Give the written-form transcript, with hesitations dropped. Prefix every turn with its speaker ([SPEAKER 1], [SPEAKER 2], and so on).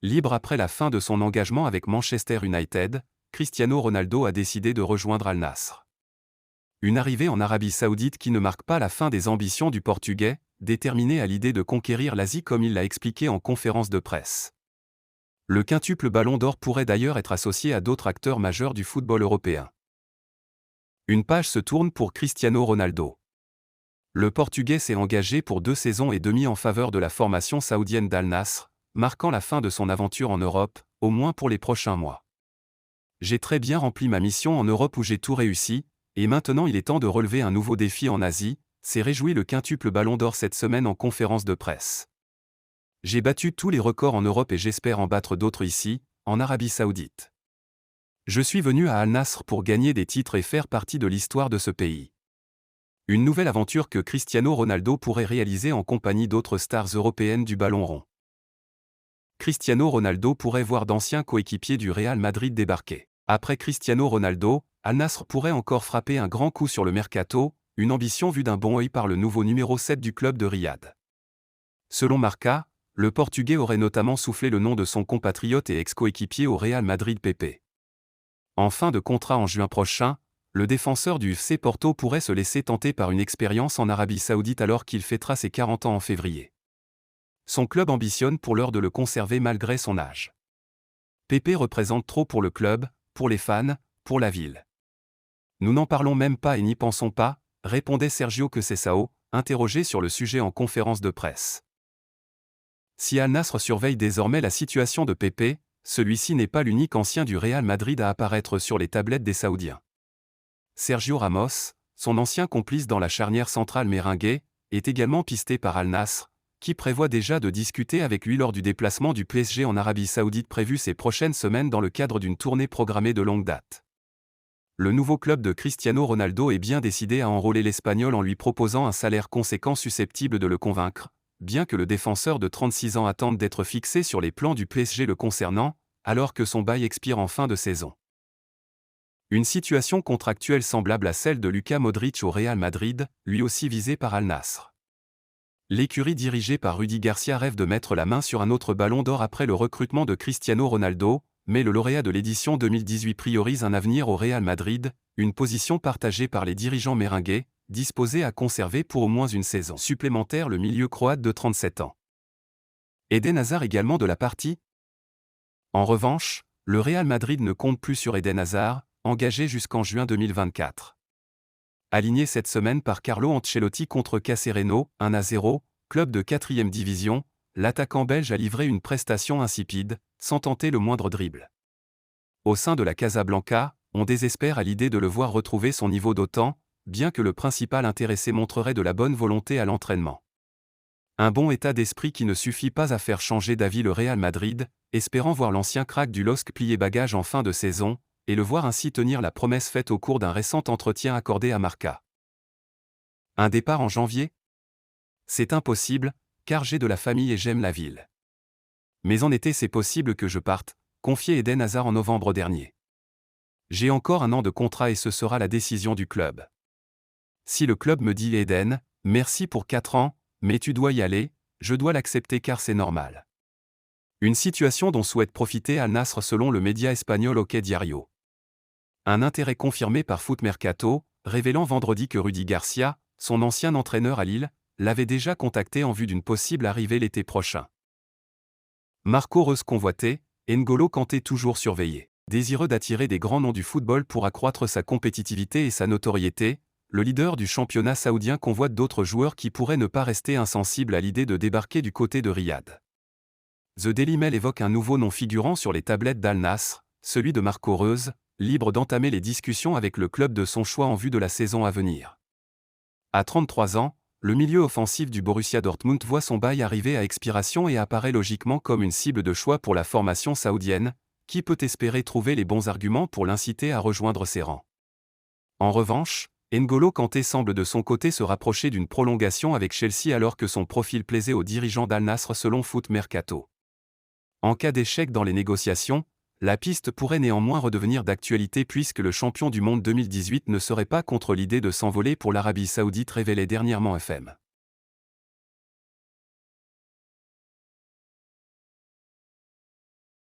[SPEAKER 1] Libre après la fin de son engagement avec Manchester United, Cristiano Ronaldo a décidé de rejoindre Al Nassr. Une arrivée en Arabie Saoudite qui ne marque pas la fin des ambitions du Portugais, déterminé à l'idée de conquérir l'Asie comme il l'a expliqué en conférence de presse. Le quintuple Ballon d'Or pourrait d'ailleurs être associé à d'autres acteurs majeurs du football européen. Une page se tourne pour Cristiano Ronaldo. Le Portugais s'est engagé pour 2 saisons et demie en faveur de la formation saoudienne d'Al Nassr, marquant la fin de son aventure en Europe, au moins pour les prochains mois. J'ai très bien rempli ma mission en Europe où j'ai tout réussi, et maintenant il est temps de relever un nouveau défi en Asie, s'est réjoui le quintuple Ballon d'Or cette semaine en conférence de presse. J'ai battu tous les records en Europe et j'espère en battre d'autres ici, en Arabie Saoudite. Je suis venu à Al Nassr pour gagner des titres et faire partie de l'histoire de ce pays. Une nouvelle aventure que Cristiano Ronaldo pourrait réaliser en compagnie d'autres stars européennes du ballon rond. Cristiano Ronaldo pourrait voir d'anciens coéquipiers du Real Madrid débarquer. Après Cristiano Ronaldo, Al Nassr pourrait encore frapper un grand coup sur le mercato, une ambition vue d'un bon œil par le nouveau numéro 7 du club de Riyad. Selon Marca, le Portugais aurait notamment soufflé le nom de son compatriote et ex-coéquipier au Real Madrid Pepe. En fin de contrat en juin prochain, le défenseur du FC Porto pourrait se laisser tenter par une expérience en Arabie Saoudite alors qu'il fêtera ses 40 ans en février. Son club ambitionne pour l'heure de le conserver malgré son âge. Pepe représente trop pour le club, pour les fans, pour la ville. Nous n'en parlons même pas et n'y pensons pas, répondait Sergio Conceição, interrogé sur le sujet en conférence de presse. Si Al Nassr surveille désormais la situation de Pepe, celui-ci n'est pas l'unique ancien du Real Madrid à apparaître sur les tablettes des Saoudiens. Sergio Ramos, son ancien complice dans la charnière centrale merengue, est également pisté par Al Nassr, qui prévoit déjà de discuter avec lui lors du déplacement du PSG en Arabie Saoudite prévu ces prochaines semaines dans le cadre d'une tournée programmée de longue date. Le nouveau club de Cristiano Ronaldo est bien décidé à enrôler l'Espagnol en lui proposant un salaire conséquent susceptible de le convaincre, bien que le défenseur de 36 ans attende d'être fixé sur les plans du PSG le concernant, alors que son bail expire en fin de saison. Une situation contractuelle semblable à celle de Luka Modric au Real Madrid, lui aussi visé par Al Nassr. L'écurie dirigée par Rudy Garcia rêve de mettre la main sur un autre ballon d'or après le recrutement de Cristiano Ronaldo, mais le lauréat de l'édition 2018 priorise un avenir au Real Madrid, une position partagée par les dirigeants merengues, disposés à conserver pour au moins une saison supplémentaire le milieu croate de 37 ans. Eden Hazard également de la partie? En revanche, le Real Madrid ne compte plus sur Eden Hazard, engagé jusqu'en juin 2024. Aligné cette semaine par Carlo Ancelotti contre Casereno, 1-0, club de 4e division, l'attaquant belge a livré une prestation insipide, sans tenter le moindre dribble. Au sein de la Casablanca, on désespère à l'idée de le voir retrouver son niveau d'autant, bien que le principal intéressé montrerait de la bonne volonté à l'entraînement. Un bon état d'esprit qui ne suffit pas à faire changer d'avis le Real Madrid, espérant voir l'ancien crack du LOSC plier bagage en fin de saison, et le voir ainsi tenir la promesse faite au cours d'un récent entretien accordé à Marca. Un départ en janvier? C'est impossible, car j'ai de la famille et j'aime la ville. Mais en été c'est possible que je parte, confiait Eden Hazard en novembre dernier. J'ai encore 1 an de contrat et ce sera la décision du club. Si le club me dit Eden, merci pour 4 ans, mais tu dois y aller, je dois l'accepter car c'est normal. Une situation dont souhaite profiter Al Nassr selon le média espagnol OK Diario. Un intérêt confirmé par Foot Mercato, révélant vendredi que Rudy Garcia, son ancien entraîneur à Lille, l'avait déjà contacté en vue d'une possible arrivée l'été prochain. Marco Reus convoité, N'Golo Kanté toujours surveillé. Désireux d'attirer des grands noms du football pour accroître sa compétitivité et sa notoriété, le leader du championnat saoudien convoite d'autres joueurs qui pourraient ne pas rester insensibles à l'idée de débarquer du côté de Riyad. The Daily Mail évoque un nouveau nom figurant sur les tablettes d'Al Nassr, celui de Marco Reus, libre d'entamer les discussions avec le club de son choix en vue de la saison à venir. À 33 ans, le milieu offensif du Borussia Dortmund voit son bail arriver à expiration et apparaît logiquement comme une cible de choix pour la formation saoudienne, qui peut espérer trouver les bons arguments pour l'inciter à rejoindre ses rangs. En revanche, N'Golo Kanté semble de son côté se rapprocher d'une prolongation avec Chelsea alors que son profil plaisait aux dirigeants d'Al Nassr selon Foot Mercato. En cas d'échec dans les négociations, la piste pourrait néanmoins redevenir d'actualité puisque le champion du monde 2018 ne serait pas contre l'idée de s'envoler pour l'Arabie Saoudite révélait dernièrement FM.